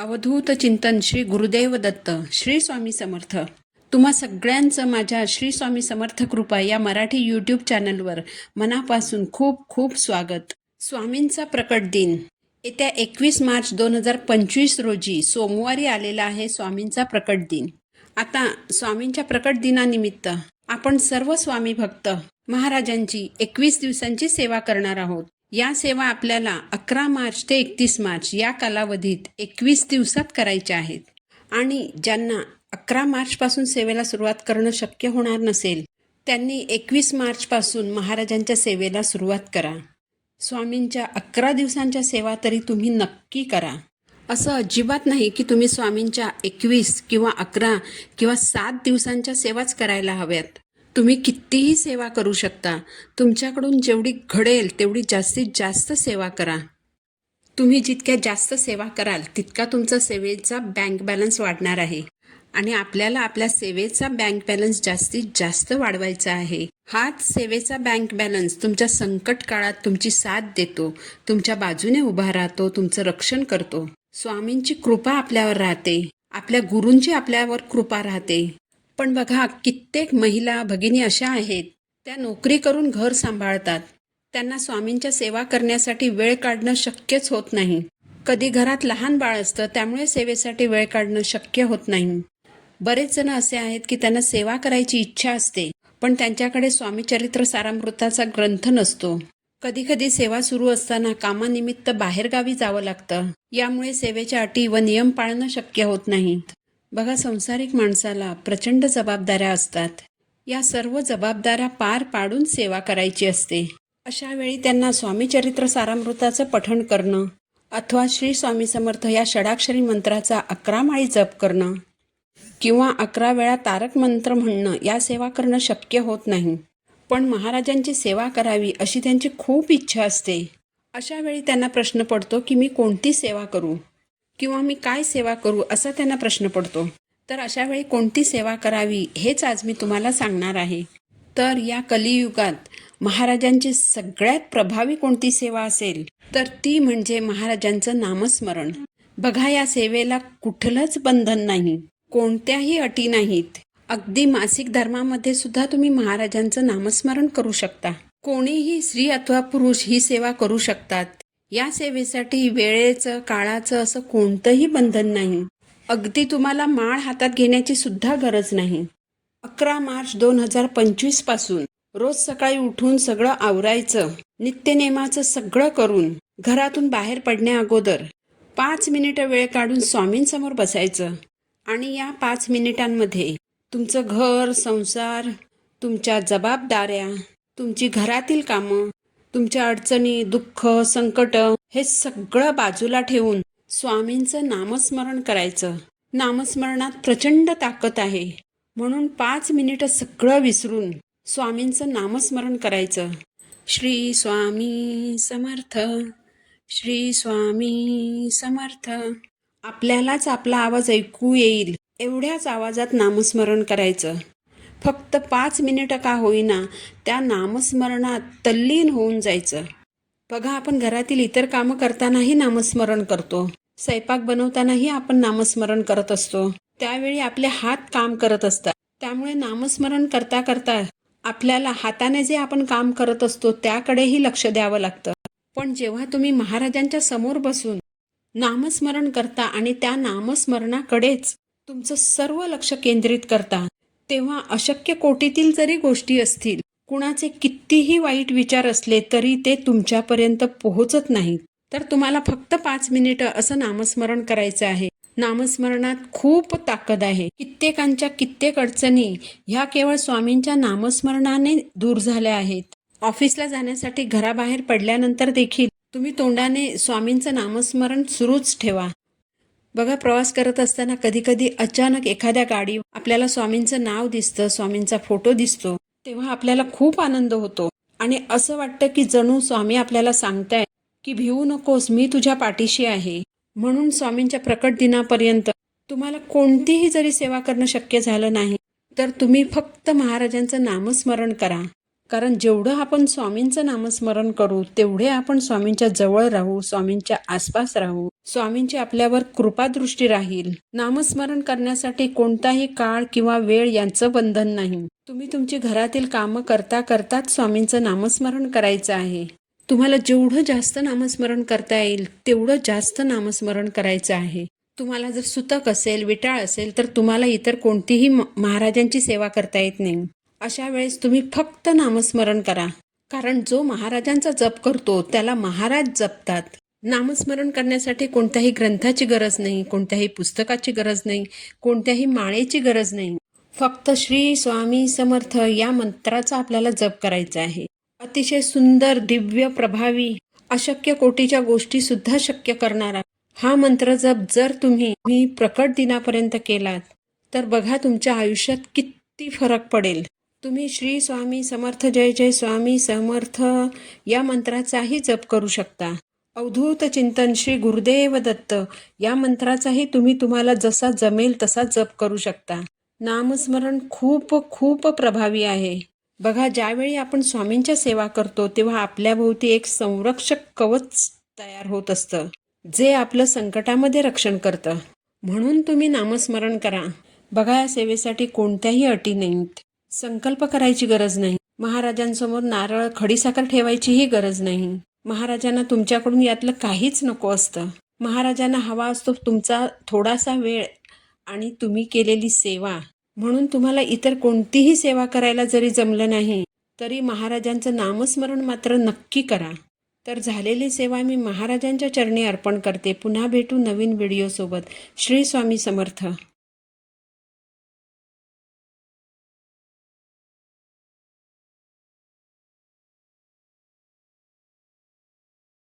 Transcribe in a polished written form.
अवधूत चिंतन श्री गुरुदेव दत्त श्री स्वामी समर्थ. तुम्हा सगळ्यांचं माझ्या श्री स्वामी समर्थ कृपा या मराठी यूट्यूब चॅनलवर मनापासून खूप खूप स्वागत. स्वामींचा प्रकट दिन येत्या 21 मार्च 2025 रोजी सोमवारी आलेला आहे. स्वामींचा प्रकट दिन. आता स्वामींच्या प्रकट दिनानिमित्त आपण सर्व स्वामी भक्त महाराजांची 21 दिवसांची सेवा करणार आहोत. या सेवा आपल्याला 11 मार्च ते 31 मार्च या कालावधीत 21 दिवसात करायच्या आहेत. आणि ज्यांना 11 मार्चपासून सेवेला सुरुवात करणं शक्य होणार नसेल त्यांनी 21 मार्चपासून महाराजांच्या सेवेला सुरुवात करा. स्वामींच्या 11 दिवसांच्या सेवा तरी तुम्ही नक्की करा. असं अजिबात नाही की तुम्ही स्वामींच्या 21 किंवा 11 किंवा 7 दिवसांच्या सेवाच करायला हव्यात. तुम्ही कितीही सेवा करू शकता. तुमच्याकडून जेवढी घडेल तेवढी जास्तीत जास्त सेवा करा. तुम्ही जितक्या जास्त सेवा कराल तितका तुमचा सेवेचा बँक बॅलन्स वाढणार आहे. आणि आपल्याला आपल्या सेवेचा बँक बॅलन्स जास्तीत जास्त वाढवायचा आहे. हाच सेवेचा बँक बॅलन्स तुमच्या संकट काळात तुमची साथ देतो, तुमच्या बाजूने उभा राहतो, तुमचं रक्षण करतो. स्वामींची कृपा आपल्यावर राहते, आपल्या गुरूंची आपल्यावर कृपा राहते. पण बघा, कित्येक महिला भगिनी अशा आहेत त्या नोकरी करून घर सांभाळतात. त्यांना स्वामींच्या सेवा करण्यासाठी वेळ काढणं शक्यच होत नाही. कधी घरात लहान बाळ असतं त्यामुळे सेवेसाठी वेळ काढणं शक्य होत नाही. बरेच जण असे आहेत की त्यांना सेवा करायची इच्छा असते पण त्यांच्याकडे स्वामी चरित्र सारामृताचा ग्रंथ नसतो. कधी कधी सेवा सुरू असताना कामानिमित्त बाहेरगावी जावं लागतं. यामुळे सेवेच्या अटी व नियम पाळणं शक्य होत नाही. बघा, संसारिक माणसाला प्रचंड जबाबदाऱ्या असतात. या सर्व जबाबदाऱ्या पार पाडून सेवा करायची असते. अशा वेळी त्यांना स्वामी चरित्र सारामृताचं पठण करणं अथवा श्री स्वामी समर्थ या षडाक्षरी मंत्राचा 11 माळी जप करणं किंवा 11 वेळा तारक मंत्र म्हणणं या सेवा करणं शक्य होत नाही. पण महाराजांची सेवा करावी अशी त्यांची खूप इच्छा असते. अशा वेळी त्यांना प्रश्न पडतो की मी कोणती सेवा करू किंवा मी काय सेवा करू असा त्यांना प्रश्न पडतो. तर अशा वेळी कोणती सेवा करावी हेच आज मी तुम्हाला सांगणार आहे. तर या कलियुगात महाराजांची सगळ्यात प्रभावी कोणती सेवा असेल तर ती म्हणजे महाराजांचं नामस्मरण. बघा, या सेवेला कुठलंच बंधन नाही, कोणत्याही अटी नाहीत. अगदी मासिक धर्मामध्ये सुद्धा तुम्ही महाराजांचं नामस्मरण करू शकता. कोणीही स्त्री अथवा पुरुष ही सेवा करू शकतात. या सेवेसाठी वेळेचं काळाचं असं कोणतंही बंधन नाही. अगदी तुम्हाला माळ हातात घेण्याची सुद्धा गरज नाही. 11 मार्च 2025 पासून रोज सकाळी उठून सगळं आवरायचं, नित्यनेमाचं सगळं करून घरातून बाहेर पडण्या अगोदर 5 मिनिटं वेळ काढून स्वामींसमोर बसायचं. आणि या 5 मिनिटांमध्ये तुमचं घर संसार, तुमच्या जबाबदाऱ्या, तुमची घरातील कामं, तुमच्या अडचणी, दुःख, संकट हे सगळं बाजूला ठेवून स्वामींचं नामस्मरण करायचं. नामस्मरणात प्रचंड ताकद आहे. म्हणून 5 मिनिटं सगळं विसरून स्वामींचं नामस्मरण करायचं. श्री स्वामी समर्थ, श्री स्वामी समर्थ. आपल्यालाच आपला आवाज ऐकू येईल एवढ्याच आवाजात नामस्मरण करायचं. फक्त 5 मिनिटं का होईना त्या नामस्मरणात तल्लीन होऊन जायचं. बघा, आपण घरातील इतर कामं करतानाही नामस्मरण करतो. स्वयंपाक बनवतानाही आपण नामस्मरण करत असतो. त्यावेळी आपले हात काम करत असतात. त्यामुळे नामस्मरण करता करता आपल्याला हाताने जे आपण काम करत असतो त्याकडेही लक्ष द्यावं लागतं. पण जेव्हा तुम्ही महाराजांच्या समोर बसून नामस्मरण करता आणि त्या नामस्मरणाकडेच तुमचं सर्व लक्ष केंद्रित करता तेव्हा अशक्य कोटीतील जरी गोष्टी असतील, कुणाचे कितीही वाईट विचार असले तरी ते तुमच्यापर्यंत पोहोचत नाहीत. तर तुम्हाला फक्त 5 मिनिटं असं नामस्मरण करायचं आहे. नामस्मरणात खूप ताकद आहे. कित्येकांच्या कित्येक अडचणी ह्या केवळ स्वामींच्या नामस्मरणाने दूर झाल्या आहेत. ऑफिसला जाण्यासाठी घराबाहेर पडल्यानंतर देखील तुम्ही तोंडाने स्वामींचं नामस्मरण सुरूच ठेवा. बघा, प्रवास करत असताना कधी कधी अचानक एखाद्या गाडी आपल्याला स्वामींचं नाव दिसतं, स्वामींचा फोटो दिसतो, तेव्हा आपल्याला खूप आनंद होतो आणि असं वाटतं की जणू स्वामी आपल्याला सांगताय की भिवू नकोस, मी तुझ्या पाठीशी आहे. म्हणून स्वामींच्या प्रकट दिनापर्यंत तुम्हाला कोणतीही जरी सेवा करणं शक्य झालं नाही तर तुम्ही फक्त महाराजांचं नामस्मरण करा. कारण जेवढं आपण स्वामींचं नामस्मरण करू तेवढे आपण स्वामींच्या जवळ राहू, स्वामींच्या आसपास राहू, स्वामींची आपल्यावर कृपादृष्टी राहील. नामस्मरण करण्यासाठी कोणताही काळ किंवा वेळ यांचं बंधन नाही. तुम्ही तुमची घरातील कामं करता करताच स्वामींचं नामस्मरण करायचं आहे. तुम्हाला जेवढं जास्त नामस्मरण करता येईल तेवढं जास्त नामस्मरण करायचं आहे. तुम्हाला जर सुतक असेल, विटाळ असेल तर तुम्हाला इतर कोणतीही महाराजांची सेवा करता येत नाही. अशा वेळेस तुम्ही फक्त नामस्मरण करा. कारण जो महाराजांचा जप करतो त्याला महाराज जपतात. नामस्मरण करण्यासाठी कोणत्याही ग्रंथाची गरज नाही, कोणत्याही पुस्तकाची गरज नाही, कोणत्याही माळेची गरज नाही. फक्त श्री स्वामी समर्थ या मंत्राचा आपल्याला जप करायचा आहे. अतिशय सुंदर, दिव्य, प्रभावी, अशक्य कोटीच्या गोष्टी सुद्धा शक्य करणारा हा मंत्र जप जर तुम्ही प्रकट दिनापर्यंत केलात तर बघा तुमच्या आयुष्यात किती फरक पडेल. तुम्ही श्री स्वामी समर्थ जय जय स्वामी समर्थ या मंत्राचाही जप करू शकता. अवधूत चिंतन श्री गुरुदेव दत्त या मंत्राचाही तुम्हाला जसा जमेल तसा जप करू शकता. नामस्मरण खूप खूप प्रभावी आहे. बघा, ज्यावेळी आपण स्वामींच्या सेवा करतो तेव्हा आपल्याभोवती एक संरक्षक कवच तयार होत असतं, जे आपलं संकटामध्ये रक्षण करतं. म्हणून तुम्ही नामस्मरण करा. बघा, या सेवेसाठी कोणत्याही अटी नाहीत. संकल्प करायची गरज नाही. महाराजांसमोर नारळ, खडीसाखर ठेवायचीही गरज नाही. महाराजांना तुमच्याकडून यातलं काहीच नको असतं. महाराजांना हवा असतो तुमचा थोडासा वेळ आणि तुम्ही केलेली सेवा. म्हणून तुम्हाला इतर कोणतीही सेवा करायला जरी जमलं नाही तरी महाराजांचं नामस्मरण मात्र नक्की करा. तर झालेली सेवा मी महाराजांच्या चरणी अर्पण करते. पुन्हा भेटू नवीन व्हिडिओसोबत. श्री स्वामी समर्थ.